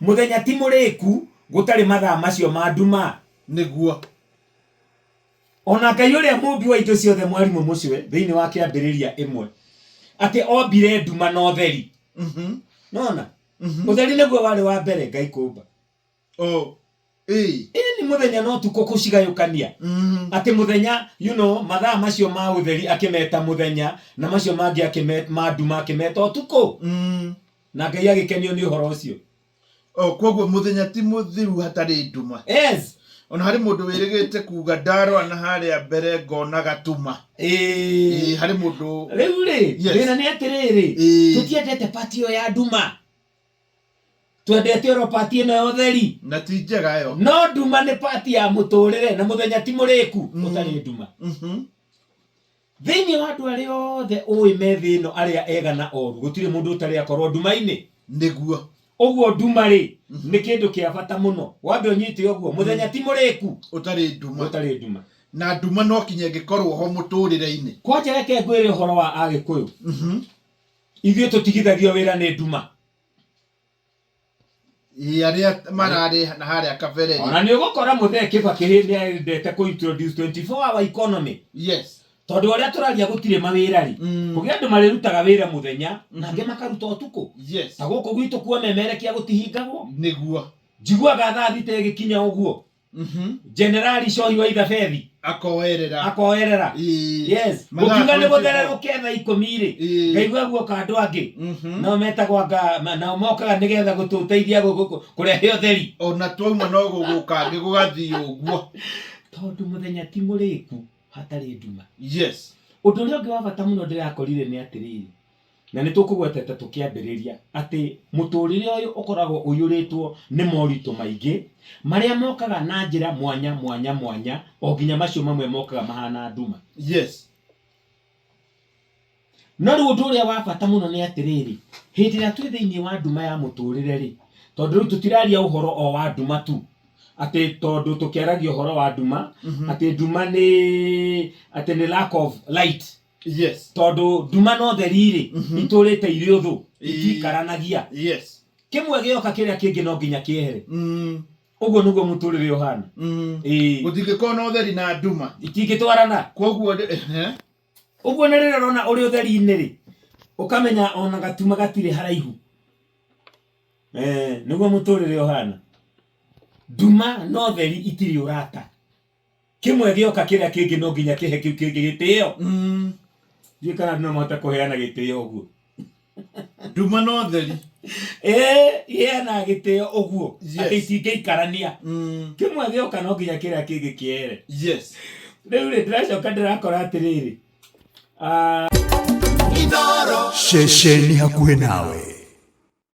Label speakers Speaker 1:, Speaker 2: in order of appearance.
Speaker 1: muthenya ti muriku gutari mathaa macio ma nduma
Speaker 2: niguo
Speaker 1: ona Ngai uria mumbi wa indo ciothe mwarimu mucwe thiini wa kiambiriria imwe ati ombire nduma na utheri nona utheri niguo wari wa mbere Ngai kumba ni muthenya no tuko kucigayukania ati muthenya mathaa macio ma utheri akimeta muthenya na macio mangi akimeta ma nduma akimeta utuko na Ngai agikenio ni uhoro ucio
Speaker 2: koguo muthenya ti muthiru hatari nduma
Speaker 1: yes
Speaker 2: ona hari mundu wirigite kuga ndaro na haria mbere ngona gatuma hari mundu
Speaker 1: riu rina ni atiriri tutiendete patio ya nduma twendete ro pati ino ya utheri
Speaker 2: na ti njega yo
Speaker 1: no nduma ni pati ya muturire na muthenya ti muriku utari nduma thiini wa andu aria othe uwi methino aria egana oru gutire mundu utari akorwo nduma-ini
Speaker 2: niguo
Speaker 1: uguo nduma ni kindu kia bata muno wambe unyite uguo muthenya ti muriku
Speaker 2: utari nduma na nduma no kinye ngikorwo ho muturire-ini
Speaker 1: kwaje reke ngwire uhoro wa agikuyu ithio tutigithagio wira ni nduma
Speaker 2: aria marari na haria kabere
Speaker 1: ona ni ugukora muthe Kibaki ni endete ku introduce 24 hour economy
Speaker 2: yes
Speaker 1: tondu aria turaria gutire mawira kugia andu marirutaga wira muthenya nange makaruta utuku
Speaker 2: yes
Speaker 1: ta guku gwitu kuo memerekia gutihingagwo
Speaker 2: niguo
Speaker 1: njiguaga thaa thite gikinya uguo generali Shohi wa Ithabedi akoerera yes mukiuga ni guthererũke thaa 10 ngaigua guoka andu angi no metagwa na mokaga nigetha gututeithia kurehe utheri
Speaker 2: ona twauma no guguka ngigugathi uguo
Speaker 1: tondu muthenya ti muriku hatari nduma
Speaker 2: yes
Speaker 1: undu uria ungi wa bata muno ndirakorire ni atiriri na ni tukugwetete tukiambiriria ati muturire uyu ukoragwo uyuritwo ni moritu maingi maria mokaga na njira mwanya o ginya macio mamwe mokaga mahana nduma
Speaker 2: yes
Speaker 1: no riu undu uria wa bata muno ni atiriri hindi ria twi thiini wa nduma ya muturire ri tondu riu tutiraria uhoro o wa nduma tu ati tondu tukiaragia uhoro wa nduma ati nduma ni lack of light
Speaker 2: yes
Speaker 1: tondu nduma no theriri iturite iri uthu itingiikaranagia
Speaker 2: yes
Speaker 1: kimwe gioka kiria kingi no nginya kiehere uguo niguo muturire uhana
Speaker 2: gutingiko no utheri na nduma
Speaker 1: itingitwarana
Speaker 2: koguo
Speaker 1: uguo ni riria rona uri utheri-ini ri ukamenya ona gatuma gatire haraihu niguo muturire uhana nduma no theri itiri urata kimwe gioka kiria kingi no nginya kihe kiu kingi gitio kana no mata kuheana gitio uguo
Speaker 2: nduma no theri
Speaker 1: na gitio uguo ati itingiikarania kimwe gioka no nginya kiria kingi kiere
Speaker 2: yes
Speaker 1: riu ndiracoka ndirakora atiriri
Speaker 3: Shesheni hakuhe nawe.